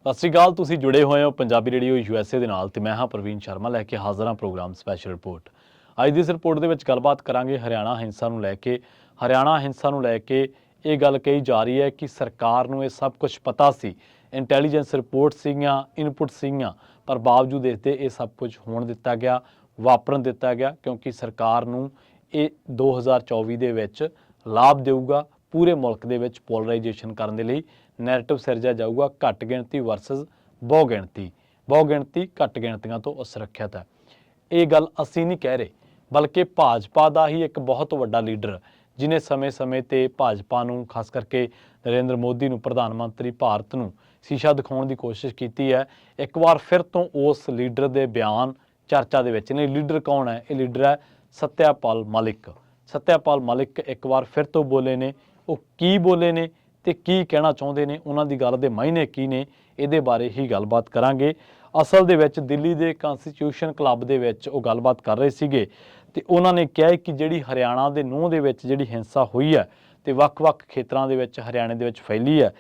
ਸਤਿ ਸ਼੍ਰੀ ਅਕਾਲ। ਤੁਸੀਂ ਜੁੜੇ ਹੋਏ ਹੋ ਪੰਜਾਬੀ ਰੇਡੀਓ USA ਦੇ ਨਾਲ ਤੇ ਮੈਂ ਹਾਂ ਪ੍ਰਵੀਨ ਸ਼ਰਮਾ ਲੈ ਕੇ ਹਾਜ਼ਰ ਹਾਂ ਪ੍ਰੋਗਰਾਮ ਸਪੈਸ਼ਲ ਰਿਪੋਰਟ। ਅੱਜ ਦੀ ਇਸ ਰਿਪੋਰਟ ਦੇ ਵਿੱਚ ਗੱਲਬਾਤ ਕਰਾਂਗੇ ਹਰਿਆਣਾ ਹਿੰਸਾ ਨੂੰ ਲੈ ਕੇ। ਹਰਿਆਣਾ ਹਿੰਸਾ ਨੂੰ ਲੈ ਕੇ ਇਹ ਗੱਲ ਕਹੀ ਜਾ ਰਹੀ ਹੈ ਕਿ ਸਰਕਾਰ ਨੂੰ ਇਹ ਸਭ ਕੁਝ ਪਤਾ ਸੀ, ਇੰਟੈਲੀਜੈਂਸ ਰਿਪੋਰਟ ਸੀਗੀਆਂ, ਇਨਪੁਟ ਸੀਗੀਆਂ, ਪਰ ਬਾਵਜੂਦ ਇਸ ਦੇ ਇਹ ਸਭ ਕੁਝ ਹੋਣ ਦਿੱਤਾ ਗਿਆ, ਵਾਪਰਨ ਦਿੱਤਾ ਗਿਆ, ਕਿਉਂਕਿ ਸਰਕਾਰ ਨੂੰ ਇਹ 2024 ਦੇ ਵਿੱਚ ਲਾਭ ਦੇਊਗਾ। ਪੂਰੇ ਮੁਲਕ ਦੇ ਵਿੱਚ ਪੋਲਰਾਈਜੇਸ਼ਨ ਕਰਨ ਦੇ ਲਈ ਨੈਰੇਟਿਵ ਸਿਰਜਿਆ ਜਾਊਗਾ, ਘੱਟ ਗਿਣਤੀ ਵਰਸਸ ਬਹੁ ਗਿਣਤੀ। ਬਹੁ ਗਿਣਤੀ ਘੱਟ ਗਿਣਤੀਆਂ ਤੋਂ ਅਸੁਰੱਖਿਅਤ ਹੈ। ਇਹ ਗੱਲ ਅਸੀਂ ਨਹੀਂ ਕਹਿ ਰਹੇ, ਬਲਕਿ ਭਾਜਪਾ ਦਾ ਹੀ ਇੱਕ ਬਹੁਤ ਵੱਡਾ ਲੀਡਰ ਜਿਹਨੇ ਸਮੇਂ-ਸਮੇਂ 'ਤੇ ਭਾਜਪਾ ਨੂੰ, ਖਾਸ ਕਰਕੇ ਨਰਿੰਦਰ ਮੋਦੀ ਨੂੰ, ਪ੍ਰਧਾਨ ਮੰਤਰੀ ਭਾਰਤ ਨੂੰ ਸ਼ੀਸ਼ਾ ਦਿਖਾਉਣ ਦੀ ਕੋਸ਼ਿਸ਼ ਕੀਤੀ ਹੈ। ਇੱਕ ਵਾਰ ਫਿਰ ਤੋਂ ਉਸ ਲੀਡਰ ਦੇ ਬਿਆਨ ਚਰਚਾ ਦੇ ਵਿੱਚ ਨੇ। ਲੀਡਰ ਕੌਣ ਹੈ? ਇਹ ਲੀਡਰ ਹੈ ਸੱਤਿਆਪਾਲ ਮਲਿਕ। ਸੱਤਿਆਪਾਲ ਮਲਿਕ ਇੱਕ ਵਾਰ ਫਿਰ ਤੋਂ ਬੋਲੇ ਨੇ। ਉਹ ਕੀ ਬੋਲੇ ਨੇ ਤੇ ਕੀ ਕਹਿਣਾ ਚਾਹੁੰਦੇ ਨੇ, ਉਹਨਾਂ ਦੀ ਗੱਲ ਦੇ ਮਾਇਨੇ ਕੀ ਨੇ, ਇਹਦੇ ਬਾਰੇ ਹੀ ਗੱਲਬਾਤ ਕਰਾਂਗੇ। ਅਸਲ ਦੇ ਵਿੱਚ ਦਿੱਲੀ ਦੇ ਕਨਸਟੀਟਿਊਸ਼ਨ ਕਲੱਬ ਦੇ ਵਿੱਚ ਉਹ ਗੱਲਬਾਤ ਕਰ ਰਹੇ ਸੀਗੇ ਤੇ ਉਹਨਾਂ ਨੇ ਕਿਹਾ ਕਿ ਜਿਹੜੀ ਹਰਿਆਣਾ ਦੇ ਨੂੰਹ ਦੇ ਵਿੱਚ ਜਿਹੜੀ ਹਿੰਸਾ ਹੋਈ ਹੈ ਤੇ ਵੱਖ-ਵੱਖ ਖੇਤਰਾਂ ਦੇ ਵਿੱਚ ਹਰਿਆਣੇ ਦੇ ਵਿੱਚ ਫੈਲੀ ਹੈ,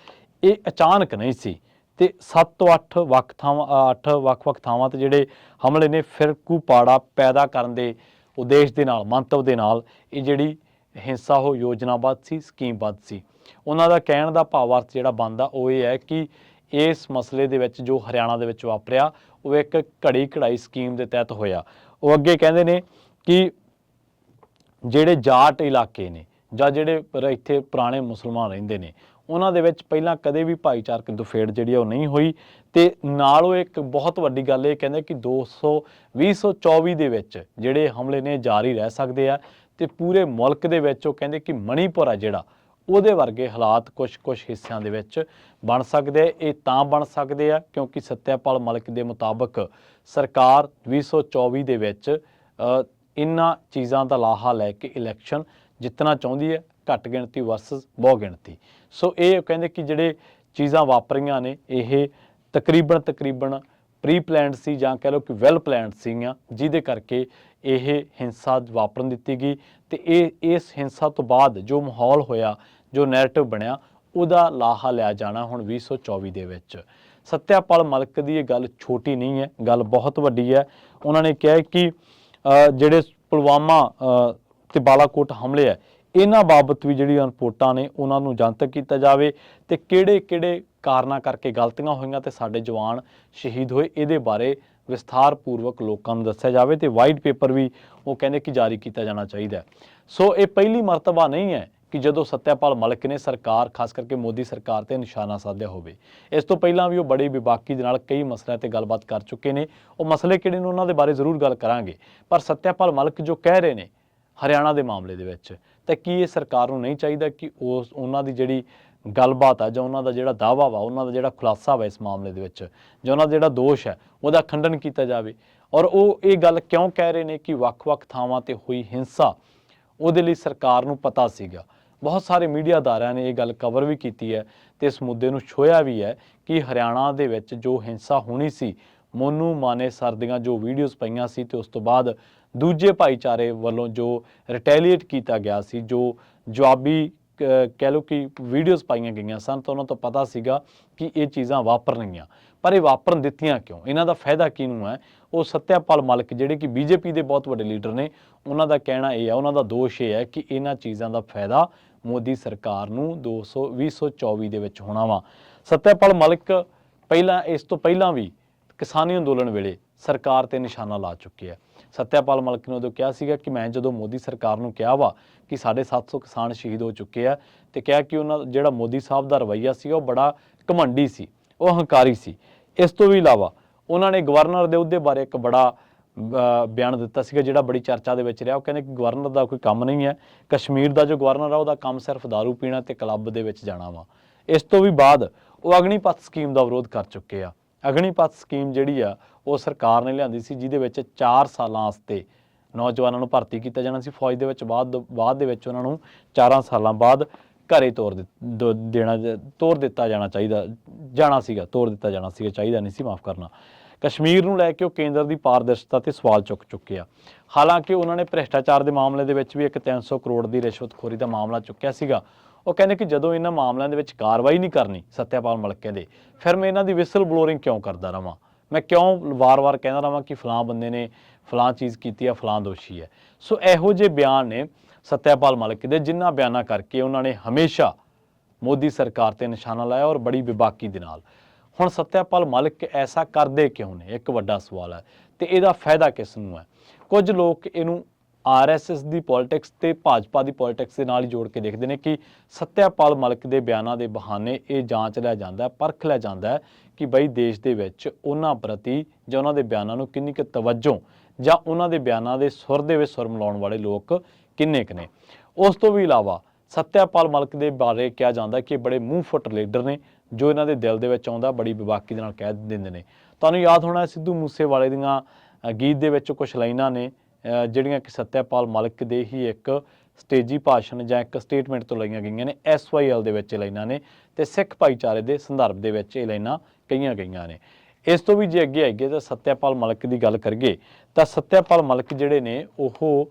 ਇਹ ਅਚਾਨਕ ਨਹੀਂ ਸੀ ਤੇ 7 ਤੋਂ 8 ਵੱਖ-ਵੱਖ ਥਾਵਾਂ ਤੇ ਜਿਹੜੇ ਹਮਲੇ ਨੇ ਫਿਰਕੂ ਪਾੜਾ ਪੈਦਾ ਕਰਨ ਦੇ ਉਦੇਸ਼ ਦੇ ਨਾਲ, ਮੰਤਵ ਦੇ ਨਾਲ ਇਹ ਜਿਹੜੀ ਹਿੰਸਾ ਉਹ ਯੋਜਨਾਬੱਧ ਸੀ, ਸਕੀਮਬੱਧ ਸੀ। ਉਹਨਾਂ ਦਾ ਕਹਿਣ ਦਾ ਭਾਵ ਅਰਥ ਜਿਹੜਾ ਬਣਦਾ ਉਹ ਇਹ ਹੈ ਕਿ ਇਸ ਮਸਲੇ ਦੇ ਵਿੱਚ ਜੋ ਹਰਿਆਣਾ ਦੇ ਵਿੱਚ ਵਾਪਰਿਆ ਉਹ ਇੱਕ ਘੜੀ ਕਢਾਈ ਸਕੀਮ ਦੇ ਤਹਿਤ ਹੋਇਆ। ਉਹ ਅੱਗੇ ਕਹਿੰਦੇ ਨੇ ਕਿ ਜਿਹੜੇ ਜਾਟ ਇਲਾਕੇ ਨੇ ਜਾਂ ਜਿਹੜੇ ਇੱਥੇ ਪੁਰਾਣੇ ਮੁਸਲਮਾਨ ਰਹਿੰਦੇ ਨੇ, ਉਹਨਾਂ ਦੇ ਵਿੱਚ ਪਹਿਲਾਂ ਕਦੇ ਵੀ ਭਾਈਚਾਰਕ ਦੁਫੇੜ ਜਿਹੜੀ ਉਹ ਨਹੀਂ ਹੋਈ। ਤੇ ਨਾਲ ਉਹ ਇੱਕ ਬਹੁਤ ਵੱਡੀ ਗੱਲ ਇਹ ਕਹਿੰਦੇ ਕਿ 2024 ਦੇ ਵਿੱਚ ਜਿਹੜੇ ਹਮਲੇ ਨੇ ਜਾਰੀ ਰਹਿ ਸਕਦੇ ਆ ਤੇ ਪੂਰੇ ਮੁਲਕ ਦੇ ਵਿੱਚ ਉਹ ਕਹਿੰਦੇ ਕਿ ਮਣੀਪੁਰ ਆ ਜਿਹੜਾ, ਉਹਦੇ ਵਰਗੇ ਹਾਲਾਤ ਕੁਛ ਹਿੱਸਿਆਂ ਦੇ ਵਿੱਚ ਬਣ ਸਕਦੇ ਆ। ਇਹ ਤਾਂ ਬਣ ਸਕਦੇ ਆ ਕਿਉਂਕਿ ਸੱਤਿਆਪਾਲ ਮਲਿਕ ਦੇ ਮੁਤਾਬਕ ਸਰਕਾਰ 2024 ਦੇ ਵਿੱਚ ਇਹਨਾਂ ਚੀਜ਼ਾਂ ਦਾ ਲਾਹਾ ਲੈ ਕੇ ਇਲੈਕਸ਼ਨ ਜਿੱਤਣਾ ਚਾਹੁੰਦੀ ਹੈ, ਘੱਟ ਗਿਣਤੀ ਵਰਸਸ ਬਹੁ ਗਿਣਤੀ। ਸੋ ਇਹ ਕਹਿੰਦੇ ਕਿ ਜਿਹੜੇ ਚੀਜ਼ਾਂ ਵਾਪਰੀਆਂ ਨੇ ਇਹ ਤਕਰੀਬਨ ਪ੍ਰੀ ਪਲੈਨਡ ਸੀ ਜਾਂ ਕਹਿ ਲਓ ਕਿ ਵੈਲ ਪਲੈਨਡ ਸੀਗੀਆਂ, ਜਿਹਦੇ ਕਰਕੇ ਇਹ ਹਿੰਸਾ ਵਾਪਰਨ ਦਿੱਤੀ ਗਈ। ਤੇ ਇਸ ਹਿੰਸਾ ਤੋਂ ਬਾਅਦ ਜੋ ਮਾਹੌਲ ਹੋਇਆ, ਜੋ ਨੈਰੇਟਿਵ ਬਣਿਆ, ਉਹਦਾ ਲਾਹਾ ਲਿਆ ਜਾਣਾ ਹੁਣ 2024 ਦੇ ਵਿੱਚ। ਸੱਤਿਆਪਾਲ ਮਲਿਕ ਦੀ ਇਹ ਗੱਲ ਛੋਟੀ ਨਹੀਂ ਹੈ, ਗੱਲ ਬਹੁਤ ਵੱਡੀ ਹੈ। ਉਹਨਾਂ ਨੇ ਕਿਹਾ ਕਿ ਜਿਹੜੇ ਪੁਲਵਾਮਾ ਤੇ ਬਾਲਾਕੋਟ ਹਮਲੇ ਹੈ, ਇਹਨਾਂ ਬਾਬਤ ਵੀ ਜਿਹੜੀਆਂ ਰਿਪੋਰਟਾਂ ਨੇ ਉਹਨਾਂ ਨੂੰ ਜਨਤਕ ਕੀਤਾ ਜਾਵੇ ਤੇ ਕਿਹੜੇ ਕਾਰਨਾਂ ਕਰਕੇ ਗਲਤੀਆਂ ਹੋਈਆਂ ਤੇ ਸਾਡੇ ਜਵਾਨ ਸ਼ਹੀਦ ਹੋਏ, ਇਹਦੇ ਬਾਰੇ ਵਿਸਥਾਰਪੂਰਵਕ ਲੋਕਾਂ ਨੂੰ ਦੱਸਿਆ ਜਾਵੇ ਤੇ ਵਾਈਟ ਪੇਪਰ ਵੀ ਉਹ ਕਹਿੰਦੇ ਕਿ ਜਾਰੀ ਕੀਤਾ ਜਾਣਾ ਚਾਹੀਦਾ। ਸੋ ਇਹ ਪਹਿਲੀ ਮਰਤਬਾ ਨਹੀਂ ਹੈ ਕਿ ਜਦੋਂ ਸੱਤਿਆਪਾਲ ਮਲਿਕ ਨੇ ਸਰਕਾਰ, ਖਾਸ ਕਰਕੇ ਮੋਦੀ ਸਰਕਾਰ ਤੇ ਨਿਸ਼ਾਨਾ ਸਾਧਿਆ ਹੋਵੇ। ਇਸ ਤੋਂ ਪਹਿਲਾਂ ਵੀ ਉਹ ਬੜੀ ਬੇਬਾਕੀ ਦੇ ਨਾਲ ਕਈ ਮਸਲਿਆਂ ਤੇ ਗੱਲਬਾਤ ਕਰ ਚੁੱਕੇ ਨੇ। ਉਹ ਮਸਲੇ ਕਿਹੜੇ ਨੇ ਉਹਨਾਂ ਦੇ ਬਾਰੇ ਜ਼ਰੂਰ ਗੱਲ ਕਰਾਂਗੇ, ਪਰ ਸੱਤਿਆਪਾਲ ਮਲਿਕ ਜੋ ਕਹਿ ਰਹੇ ਨੇ ਹਰਿਆਣਾ ਦੇ ਮਾਮਲੇ ਦੇ ਵਿੱਚ, ਤਾਂ ਕੀ ਇਹ ਸਰਕਾਰ ਨੂੰ ਨਹੀਂ ਚਾਹੀਦਾ ਕਿ ਉਹਨਾਂ ਦੀ ਜਿਹੜੀ ਗੱਲਬਾਤ ਆ ਜਾਂ ਉਹਨਾਂ ਦਾ ਜਿਹੜਾ ਦਾਅਵਾ ਵਾ, ਉਹਨਾਂ ਦਾ ਜਿਹੜਾ ਖੁਲਾਸਾ ਵਾ ਇਸ ਮਾਮਲੇ ਦੇ ਵਿੱਚ, ਜਾਂ ਉਹਨਾਂ ਦਾ ਜਿਹੜਾ ਦੋਸ਼ ਹੈ ਉਹਦਾ ਖੰਡਨ ਕੀਤਾ ਜਾਵੇ। ਔਰ ਉਹ ਇਹ ਗੱਲ ਕਿਉਂ ਕਹਿ ਰਹੇ ਨੇ ਕਿ ਵੱਖ-ਵੱਖ ਥਾਵਾਂ ਤੇ ਹੋਈ ਹਿੰਸਾ ਉਹਦੇ ਲਈ ਸਰਕਾਰ ਨੂੰ ਪਤਾ ਸੀਗਾ। ਬਹੁਤ ਸਾਰੇ ਮੀਡੀਆ ਅਦਾਰਿਆਂ ਨੇ ਇਹ ਗੱਲ ਕਵਰ ਵੀ ਕੀਤੀ ਹੈ ਤੇ ਇਸ ਮੁੱਦੇ ਨੂੰ ਛੋਹਿਆ ਵੀ ਹੈ ਕਿ ਹਰਿਆਣਾ ਦੇ ਵਿੱਚ ਜੋ ਹਿੰਸਾ ਹੋਣੀ ਸੀ, ਮੋਨੂ ਮਾਨੇ ਸਰ ਦੀਆਂ ਜੋ ਵੀਡੀਓਜ਼ ਪਈਆਂ ਸੀ ਤੇ ਉਸ ਤੋਂ ਬਾਅਦ ਦੂਜੇ ਭਾਈਚਾਰੇ ਵੱਲੋਂ ਜੋ ਰਿਟੈਲੀਏਟ ਕੀਤਾ ਗਿਆ ਸੀ, ਜੋ ਜਵਾਬੀ ਕਹਿ ਲਓ ਕਿ ਵੀਡੀਓਜ਼ ਪਾਈਆਂ ਗਈਆਂ ਸਨ, ਤਾਂ ਉਹਨਾਂ ਤੋਂ ਪਤਾ ਸੀਗਾ ਕਿ ਇਹ ਚੀਜ਼ਾਂ ਵਾਪਰਨਗੀਆਂ। ਪਰ ਇਹ ਵਾਪਰਨ ਦਿੱਤੀਆਂ ਕਿਉਂ? ਇਹਨਾਂ ਦਾ ਫਾਇਦਾ ਕਿਹਨੂੰ ਹੈ? ਉਹ ਸੱਤਿਆਪਾਲ ਮਲਿਕ ਜਿਹੜੇ ਕਿ BJP ਦੇ ਬਹੁਤ ਵੱਡੇ ਲੀਡਰ ਨੇ, ਉਹਨਾਂ ਦਾ ਕਹਿਣਾ ਇਹ ਹੈ, ਉਹਨਾਂ ਦਾ ਦੋਸ਼ ਇਹ ਹੈ ਕਿ ਇਹਨਾਂ ਚੀਜ਼ਾਂ ਦਾ ਫਾਇਦਾ ਮੋਦੀ ਸਰਕਾਰ ਨੂੰ 2024 ਦੇ ਵਿੱਚ ਹੋਣਾ ਵਾ। ਸੱਤਿਆਪਾਲ ਮਲਿਕ ਇਸ ਤੋਂ ਪਹਿਲਾਂ ਵੀ ਕਿਸਾਨੀ ਅੰਦੋਲਨ ਵੇਲੇ ਸਰਕਾਰ ਤੇ ਨਿਸ਼ਾਨਾ ਲਾ ਚੁੱਕੇ ਆ। ਸੱਤਿਆਪਾਲ ਮਲਿਕ ਨੇ ਉਦੋਂ ਕਿਹਾ ਸੀਗਾ ਕਿ ਮੈਂ ਜਦੋਂ ਮੋਦੀ ਸਰਕਾਰ ਨੂੰ ਕਿਹਾ ਵਾ ਕਿ 750 ਕਿਸਾਨ ਸ਼ਹੀਦ ਹੋ ਚੁੱਕੇ ਆ ਤੇ ਕਿਹਾ ਕਿ ਉਹਨਾਂ ਜਿਹੜਾ ਮੋਦੀ ਸਾਹਿਬ ਦਾ ਰਵੱਈਆ ਸੀ ਉਹ ਬੜਾ ਘਮੰਡੀ ਸੀ, ਉਹ ਹੰਕਾਰੀ ਸੀ। ਇਸ ਤੋਂ ਵੀ ਇਲਾਵਾ ਉਹਨਾਂ ਨੇ ਗਵਰਨਰ ਦੇ ਅਹੁਦੇ ਬਾਰੇ ਇੱਕ ਬੜਾ ਬਿਆਨ ਦਿੱਤਾ ਸੀਗਾ ਜਿਹੜਾ ਬੜੀ ਚਰਚਾ ਦੇ ਵਿੱਚ ਰਿਹਾ। ਉਹ ਕਹਿੰਦੇ ਕਿ ਗਵਰਨਰ ਦਾ ਕੋਈ ਕੰਮ ਨਹੀਂ ਹੈ, ਕਸ਼ਮੀਰ ਦਾ ਜੋ ਗਵਰਨਰ ਆ ਉਹਦਾ ਕੰਮ ਸਿਰਫ ਦਾਰੂ ਪੀਣਾ ਤੇ ਕਲੱਬ ਦੇ ਵਿੱਚ ਜਾਣਾ ਵਾ। ਇਸ ਤੋਂ ਵੀ ਬਾਅਦ ਉਹ ਅਗਨੀਪਥ ਸਕੀਮ ਦਾ ਵਿਰੋਧ ਕਰ ਚੁੱਕੇ ਆ। ਅਗਨੀਪਥ ਸਕੀਮ ਜਿਹੜੀ ਆ ਉਹ ਸਰਕਾਰ ਨੇ ਲਿਆਂਦੀ ਸੀ, ਜਿਹਦੇ ਵਿੱਚ 4 ਸਾਲਾਂ ਵਾਸਤੇ ਨੌਜਵਾਨਾਂ ਨੂੰ ਭਰਤੀ ਕੀਤਾ ਜਾਣਾ ਸੀ ਫੌਜ ਦੇ ਵਿੱਚ। ਬਾਅਦ ਦੇ ਵਿੱਚ ਉਹਨਾਂ ਨੂੰ 4 ਸਾਲਾਂ ਬਾਅਦ ਘਰੇ ਤੋਰ ਦਿੱਤਾ ਜਾਣਾ ਸੀਗਾ, ਚਾਹੀਦਾ ਨਹੀਂ ਸੀ, ਮਾਫ ਕਰਨਾ। ਕਸ਼ਮੀਰ ਨੂੰ ਲੈ ਕੇ ਉਹ ਕੇਂਦਰ ਦੀ ਪਾਰਦਰਸ਼ਤਾ ਤੇ ਸਵਾਲ ਚੁੱਕ ਚੁੱਕੇ ਆ। ਹਾਲਾਂਕਿ ਉਹਨਾਂ ਨੇ ਭ੍ਰਿਸ਼ਟਾਚਾਰ ਦੇ ਮਾਮਲੇ ਦੇ ਵਿੱਚ ਵੀ ਇੱਕ 300 ਕਰੋੜ ਦੀ ਰਿਸ਼ਵਤਖੋਰੀ ਦਾ ਮਾਮਲਾ ਚੁੱਕਿਆ ਸੀਗਾ। ਉਹ ਕਹਿੰਦੇ ਕਿ ਜਦੋਂ ਇਹਨਾਂ ਮਾਮਲਿਆਂ ਦੇ ਵਿੱਚ ਕਾਰਵਾਈ ਨਹੀਂ ਕਰਨੀ ਸੱਤਿਆਪਾਲ ਮਲਿਕ ਕਹਿੰਦੇ, ਫਿਰ ਮੈਂ ਇਹਨਾਂ ਦੀ ਵਿਸਲ ਬਲੋਰਿੰਗ ਕਿਉਂ ਕਰਦਾ ਰਵਾਂ, ਮੈਂ ਕਿਉਂ ਵਾਰ-ਵਾਰ ਕਹਿੰਦਾ ਰਵਾਂ ਕਿ ਫਲਾਂ ਬੰਦੇ ਨੇ ਫਲਾਂ ਚੀਜ਼ ਕੀਤੀ ਆ, ਫਲਾਂ ਦੋਸ਼ੀ ਹੈ। ਸੋ ਇਹੋ ਜਿਹੇ ਬਿਆਨ ਨੇ ਸੱਤਿਆਪਾਲ ਮਲਿਕ ਦੇ, ਜਿਨ੍ਹਾਂ ਬਿਆਨਾਂ ਕਰਕੇ ਉਹਨਾਂ ਨੇ ਹਮੇਸ਼ਾ ਮੋਦੀ ਸਰਕਾਰ ਤੇ ਨਿਸ਼ਾਨਾ ਲਾਇਆ ਔਰ ਬੜੀ ਬੇਬਾਕੀ ਦੇ ਨਾਲ। ਹੁਣ ਸੱਤਿਆਪਾਲ ਮਲਿਕ ਐਸਾ ਕਰਦੇ ਕਿਉਂ ਨੇ, ਇੱਕ ਵੱਡਾ ਸਵਾਲ ਹੈ, ਤੇ ਇਹਦਾ ਫਾਇਦਾ ਕਿਸ ਨੂੰ ਹੈ। ਕੁਝ ਲੋਕ ਇਹਨੂੰ ਆਰਐਸਐਸ ਦੀ ਪੋਲਿਟਿਕਸ ਤੇ ਭਾਜਪਾ ਦੀ ਪੋਲਿਟਿਕਸ ਦੇ ਨਾਲ ਹੀ ਜੋੜ ਕੇ ਦੇਖਦੇ ਨੇ ਕਿ ਸੱਤਿਆਪਾਲ ਮਲਿਕ ਦੇ ਬਿਆਨਾਂ ਦੇ ਬਹਾਨੇ ਇਹ ਜਾਂਚ ਲਿਆ ਜਾਂਦਾ, ਪਰਖ ਲਿਆ ਜਾਂਦਾ ਕਿ ਬਈ ਦੇਸ਼ ਦੇ ਵਿੱਚ ਉਹਨਾਂ ਪ੍ਰਤੀ ਜਾਂ ਉਹਨਾਂ ਦੇ ਬਿਆਨਾਂ ਨੂੰ ਕਿੰਨੀ ਕੁ ਤਵੱਜੋ ਜਾਂ ਉਹਨਾਂ ਦੇ ਬਿਆਨਾਂ ਦੇ ਸੁਰ ਦੇ ਵਿੱਚ ਸੁਰ ਮਿਲਾਉਣ ਵਾਲੇ ਲੋਕ ਕਿੰਨੇ ਕੁ ਨੇ। ਉਸ ਤੋਂ ਵੀ ਇਲਾਵਾ ਸੱਤਿਆਪਾਲ ਮਲਿਕ ਦੇ ਬਾਰੇ ਕਿਹਾ ਜਾਂਦਾ ਕਿ ਬੜੇ ਮੂੰਹ ਫੁੱਟ ਲੀਡਰ ਨੇ, ਜੋ ਇਹਨਾਂ ਦੇ ਦਿਲ ਦੇ ਵਿੱਚ ਆਉਂਦਾ ਬੜੀ ਬੇਬਾਕੀ ਦੇ ਨਾਲ ਕਹਿ ਦਿੰਦੇ ਨੇ। ਤੁਹਾਨੂੰ ਯਾਦ ਹੋਣਾ ਸਿੱਧੂ ਮੂਸੇਵਾਲੇ ਦੀਆਂ ਗੀਤ ਦੇ ਵਿੱਚ ਕੁਝ ਲਾਈਨਾਂ ਨੇ ਜਿਹੜੀਆਂ ਕਿ ਸੱਤਿਆਪਾਲ ਮਲਿਕ ਦੇ ਹੀ ਇੱਕ ਸਟੇਜੀ ਭਾਸ਼ਣ ਜਾਂ ਇੱਕ ਸਟੇਟਮੈਂਟ ਤੋਂ ਲਈਆਂ ਗਈਆਂ ਨੇ। SYL ਦੇ ਵਿੱਚ ਇਹ ਲਾਈਨਾਂ ਨੇ ਤੇ ਸਿੱਖ ਭਾਈਚਾਰੇ ਦੇ ਸੰਦਰਭ ਦੇ ਵਿੱਚ ਇਹ ਲਾਈਨਾਂ ਕਹੀਆਂ ਗਈਆਂ ਨੇ। ਇਸ ਤੋਂ ਵੀ ਜੇ ਅੱਗੇ ਆਈਏ ਤਾਂ ਸੱਤਿਆਪਾਲ ਮਲਿਕ ਦੀ ਗੱਲ ਕਰੀਏ ਤਾਂ ਸੱਤਿਆਪਾਲ ਮਲਿਕ ਜਿਹੜੇ ਨੇ ਉਹ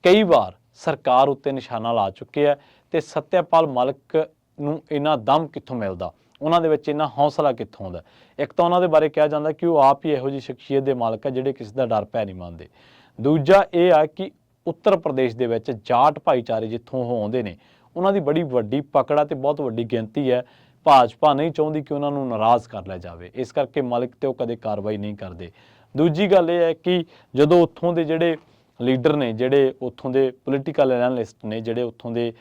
ਕਈ ਵਾਰ ਸਰਕਾਰ ਉੱਤੇ ਨਿਸ਼ਾਨਾ ਲਾ ਚੁੱਕੇ ਆ, ਤੇ ਸੱਤਿਆਪਾਲ ਮਲਿਕ ਨੂੰ ਇੰਨਾ ਦਮ ਕਿੱਥੋਂ ਮਿਲਦਾ, ਉਹਨਾਂ ਦੇ ਵਿੱਚ ਇੰਨਾ ਹੌਸਲਾ ਕਿੱਥੋਂ ਆਉਂਦਾ। ਇੱਕ ਤਾਂ ਉਹਨਾਂ ਦੇ ਬਾਰੇ ਕਿਹਾ ਜਾਂਦਾ ਕਿ ਉਹ ਆਪ ਹੀ ਇਹੋ ਜਿਹੀ ਸ਼ਖਸੀਅਤ ਦੇ ਮਾਲਕ ਆ ਜਿਹੜੇ ਕਿਸੇ ਦਾ ਡਰ ਭੈ ਨਹੀਂ ਮੰਨਦੇ। ਦੂਜਾ ਇਹ ਆ ਕਿ ਉੱਤਰ ਪ੍ਰਦੇਸ਼ ਦੇ ਵਿੱਚ ਜਾਟ ਭਾਈਚਾਰੇ ਜਿੱਥੋਂ ਉਹ ਆਉਂਦੇ ਨੇ, ਉਹਨਾਂ ਦੀ ਬੜੀ ਵੱਡੀ ਪਕੜ ਆ ਤੇ ਬਹੁਤ ਵੱਡੀ ਗਿਣਤੀ ਹੈ। ਭਾਜਪਾ ਨਹੀਂ ਚਾਹੁੰਦੀ ਕਿ ਉਹਨਾਂ ਨੂੰ ਨਾਰਾਜ਼ ਕਰ ਲਿਆ ਜਾਵੇ, ਇਸ ਕਰਕੇ ਮਲਿਕ ਤੇ ਉਹ ਕਦੇ ਕਾਰਵਾਈ ਨਹੀਂ ਕਰਦੇ। ਦੂਜੀ ਗੱਲ ਇਹ ਹੈ ਕਿ ਜਦੋਂ ਉੱਥੋਂ ਦੇ ਜਿਹੜੇ ਲੀਡਰ ਨੇ, ਜਿਹੜੇ ਉੱਥੋਂ ਦੇ ਪੋਲੀਟੀਕਲ ਐਨਾਲਿਸਟ ਨੇ, ਜਿਹੜੇ ਉੱਥੋਂ ਦੇ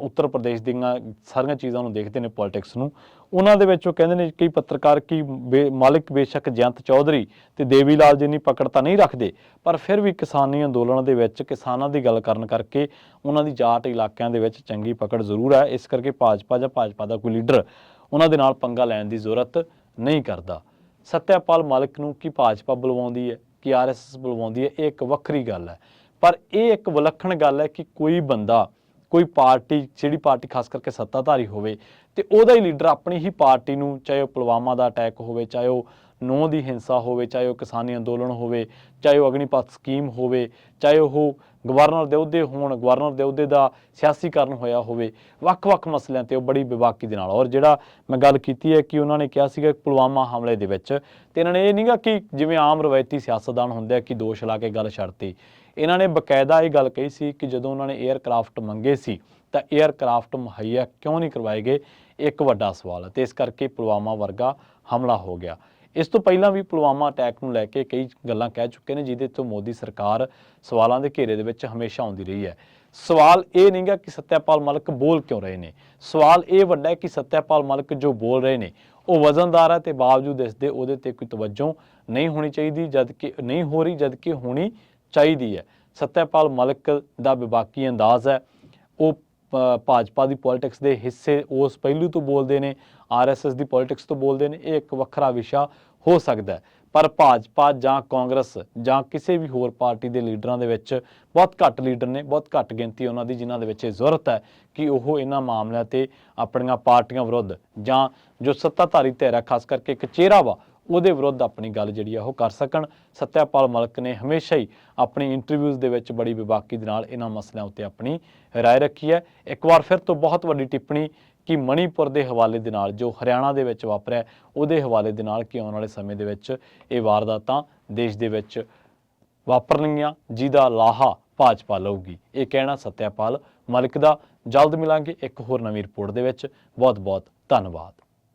ਉੱਤਰ ਪ੍ਰਦੇਸ਼ ਦੀਆਂ ਸਾਰੀਆਂ ਚੀਜ਼ਾਂ ਨੂੰ ਦੇਖਦੇ ਨੇ, ਪੋਲਿਟਿਕਸ ਨੂੰ, ਉਹਨਾਂ ਦੇ ਵਿੱਚ ਉਹ ਕਹਿੰਦੇ ਨੇ ਕਈ ਪੱਤਰਕਾਰ ਕਿ ਮਲਿਕ ਬੇਸ਼ੱਕ ਜਯੰਤ ਚੌਧਰੀ ਤੇ ਦੇਵੀ ਲਾਲ ਜਿੰਨੀ ਪਕੜ ਤਾਂ ਨਹੀਂ ਰੱਖਦੇ, ਪਰ ਫਿਰ ਵੀ ਕਿਸਾਨੀ ਅੰਦੋਲਨ ਦੇ ਵਿੱਚ ਕਿਸਾਨਾਂ ਦੀ ਗੱਲ ਕਰਨ ਕਰਕੇ ਉਹਨਾਂ ਦੀ ਜਾਟ ਇਲਾਕਿਆਂ ਦੇ ਵਿੱਚ ਚੰਗੀ ਪਕੜ ਜ਼ਰੂਰ ਹੈ। ਇਸ ਕਰਕੇ ਭਾਜਪਾ ਜਾਂ ਭਾਜਪਾ ਦਾ ਕੋਈ ਲੀਡਰ ਉਹਨਾਂ ਦੇ ਨਾਲ ਪੰਗਾ ਲੈਣ ਦੀ ਜ਼ਰੂਰਤ ਨਹੀਂ ਕਰਦਾ। ਸੱਤਿਆਪਾਲ ਮਲਿਕ ਨੂੰ ਕੀ ਭਾਜਪਾ ਬੁਲਵਾਉਂਦੀ ਹੈ, ਕਿ RSS ਬੁਲਵਾਉਂਦੀ ਹੈ, ਇਹ ਇੱਕ ਵੱਖਰੀ ਗੱਲ ਹੈ। ਪਰ ਇਹ ਇੱਕ ਵਿਲੱਖਣ ਗੱਲ ਹੈ ਕਿ ਕੋਈ ਬੰਦਾ, ਕੋਈ ਪਾਰਟੀ, ਜਿਹੜੀ ਪਾਰਟੀ ਖਾਸ ਕਰਕੇ ਸੱਤਾਧਾਰੀ ਹੋਵੇ ਤੇ ਉਹਦਾ ਹੀ ਲੀਡਰ ਆਪਣੀ ਹੀ ਪਾਰਟੀ ਨੂੰ, ਚਾਹੇ ਉਹ ਪੁਲਵਾਮਾ ਦਾ ਅਟੈਕ ਹੋਵੇ, ਚਾਹੇ ਉਹ 9 ਦੀ ਹਿੰਸਾ ਹੋਵੇ, ਚਾਹੇ ਉਹ ਕਿਸਾਨੀ ਅੰਦੋਲਨ ਹੋਵੇ, ਚਾਹੇ ਉਹ ਅਗਨੀਪਥ ਸਕੀਮ ਹੋਵੇ, ਚਾਹੇ ਉਹ ਗਵਰਨਰ ਦੇ ਅਹੁਦੇ ਹੋਣ, ਗਵਰਨਰ ਦੇ ਅਹੁਦੇ ਦਾ ਸਿਆਸੀਕਰਨ ਹੋਇਆ ਹੋਵੇ, ਵੱਖ-ਵੱਖ ਮਸਲਿਆਂ ਤੇ ਉਹ ਬੜੀ ਬੇਬਾਕੀ ਦੇ ਨਾਲ। ਔਰ ਜਿਹੜਾ ਮੈਂ ਗੱਲ ਕੀਤੀ ਹੈ ਕਿ ਉਹਨਾਂ ਨੇ ਕਿਹਾ ਸੀਗਾ ਪੁਲਵਾਮਾ ਹਮਲੇ ਦੇ ਵਿੱਚ, ਤੇ ਇਹਨਾਂ ਨੇ ਇਹ ਨਹੀਂਗਾ ਕਿ ਜਿਵੇਂ ਆਮ ਰਵਾਇਤੀ ਸਿਆਸਤਦਾਨ ਹੁੰਦੇ ਆ ਕਿ ਦੋਸ਼ ਲਾ ਕੇ ਗੱਲ ਛੱਡਤੀ। ਇਹਨਾਂ ਨੇ ਬਕਾਇਦਾ ਇਹ ਗੱਲ ਕਹੀ ਸੀ ਕਿ ਜਦੋਂ ਉਹਨਾਂ ਨੇ 에ਅਰਕ੍ਰਾਫਟ ਮੰਗੇ ਸੀ ਤਾਂ 에ਅਰਕ੍ਰਾਫਟ ਮੁਹੱਈਆ ਕਿਉਂ ਨਹੀਂ ਕਰਵਾਏ ਗਏ, ਇੱਕ ਵੱਡਾ ਸਵਾਲ ਹੈ। ਤੇ ਇਸ ਕਰਕੇ ਪੁਲਵਾਮਾ ਵਰਗਾ ਹਮਲਾ ਹੋ ਗਿਆ। ਇਸ ਤੋਂ ਪਹਿਲਾਂ ਵੀ ਪੁਲਵਾਮਾ ਅਟੈਕ ਨੂੰ ਲੈ ਕੇ ਕਈ ਗੱਲਾਂ ਕਹਿ ਚੁੱਕੇ ਨੇ, ਜਿਹਦੇ ਤੋਂ ਮੋਦੀ ਸਰਕਾਰ ਸਵਾਲਾਂ ਦੇ ਘੇਰੇ ਦੇ ਵਿੱਚ ਹਮੇਸ਼ਾ ਆਉਂਦੀ ਰਹੀ ਹੈ। ਸਵਾਲ ਇਹ ਨਹੀਂਗਾ ਕਿ ਸੱਤਿਆਪਾਲ ਮਲਿਕ ਬੋਲ ਕਿਉਂ ਰਹੇ ਨੇ, ਸਵਾਲ ਇਹ ਵੱਡਾ ਹੈ ਕਿ ਸੱਤਿਆਪਾਲ ਮਲਿਕ ਜੋ ਬੋਲ ਰਹੇ ਨੇ ਉਹ ਵਜ਼ਨਦਾਰ ਹੈ ਤੇ ਬਾਵਜੂਦ ਇਸ ਦੇ ਉਹਦੇ ਤੇ ਕੋਈ ਤਵੱਜੋ ਨਹੀਂ ਹੋਣੀ ਚਾਹੀਦੀ, ਜਦ ਕਿ ਨਹੀਂ ਹੋ ਰਹੀ, ਜਦ ਕਿ ਹੋਣੀ ਚਾਹੀਦੀ ਹੈ। ਸੱਤਿਆਪਾਲ ਮਲਿਕ ਦਾ ਬੇਬਾਕੀ ਅੰਦਾਜ਼ ਹੈ, ਉਹ ਭਾਜਪਾ ਦੀ ਪੋਲਿਟਿਕਸ ਦੇ ਹਿੱਸੇ ਉਸ ਪਹਿਲੂ ਤੋਂ ਬੋਲਦੇ ਨੇ, RSS ਦੀ ਪੋਲਿਟਿਕਸ ਤੋਂ ਬੋਲਦੇ ਨੇ, ਇਹ ਇੱਕ ਵੱਖਰਾ ਵਿਸ਼ਾ ਹੋ ਸਕਦਾ ਹੈ। ਪਰ ਭਾਜਪਾ ਜਾਂ ਕਾਂਗਰਸ ਜਾਂ ਕਿਸੇ ਵੀ ਹੋਰ ਪਾਰਟੀ ਦੇ ਲੀਡਰਾਂ ਦੇ ਵਿੱਚ ਬਹੁਤ ਘੱਟ ਲੀਡਰ ਨੇ, ਬਹੁਤ ਘੱਟ ਗਿਣਤੀ ਉਹਨਾਂ ਦੀ, ਜਿਨ੍ਹਾਂ ਦੇ ਵਿੱਚ ਇਹ ਜ਼ਰੂਰਤ ਹੈ ਕਿ ਉਹ ਇਹਨਾਂ ਮਾਮਲਿਆਂ ਤੇ ਆਪਣੀਆਂ ਪਾਰਟੀਆਂ ਵਿਰੁੱਧ ਜਾਂ ਜੋ ਸੱਤਾਧਾਰੀ ਧਿਰ ਹੈ, ਖਾਸ ਕਰਕੇ ਇੱਕ ਚਿਹਰਾ ਵਾ, ਉਹਦੇ ਵਿਰੁੱਧ ਆਪਣੀ ਗੱਲ ਜਿਹੜੀ ਆ ਉਹ ਕਰ ਸਕਣ। ਸੱਤਿਆਪਾਲ ਮਲਿਕ ਨੇ ਹਮੇਸ਼ਾ ਹੀ ਆਪਣੀ ਇੰਟਰਵਿਊਜ਼ ਦੇ ਵਿੱਚ ਬੜੀ ਬੇਬਾਕੀ ਦੇ ਨਾਲ ਇਹਨਾਂ ਮਸਲਿਆਂ ਉੱਤੇ ਆਪਣੀ ਰਾਏ ਰੱਖੀ ਹੈ। ਇੱਕ ਵਾਰ ਫਿਰ ਤੋਂ ਬਹੁਤ ਵੱਡੀ ਟਿੱਪਣੀ ਕਿ ਮਣੀਪੁਰ ਦੇ ਹਵਾਲੇ ਦੇ ਨਾਲ, ਜੋ ਹਰਿਆਣਾ ਦੇ ਵਿੱਚ ਵਾਪਰਿਆ, ਉਹਦੇ ਹਵਾਲੇ ਦੇ ਨਾਲ ਕਿ ਆਉਣ ਵਾਲੇ ਸਮੇਂ ਦੇ ਵਿੱਚ ਇਹ ਵਾਰਦਾਤਾਂ ਦੇਸ਼ ਦੇ ਵਿੱਚ ਵਾਪਰਨਗੀਆਂ, ਜਿਹਦਾ ਲਾਹਾ ਭਾਜਪਾ ਲਊਗੀ। ਇਹ ਕਹਿਣਾ ਸੱਤਿਆਪਾਲ ਮਲਿਕ ਦਾ। ਜਲਦ ਮਿਲਾਂਗੇ ਇੱਕ ਹੋਰ ਨਵੀਂ ਰਿਪੋਰਟ ਦੇ ਵਿੱਚ। ਬਹੁਤ ਬਹੁਤ ਧੰਨਵਾਦ।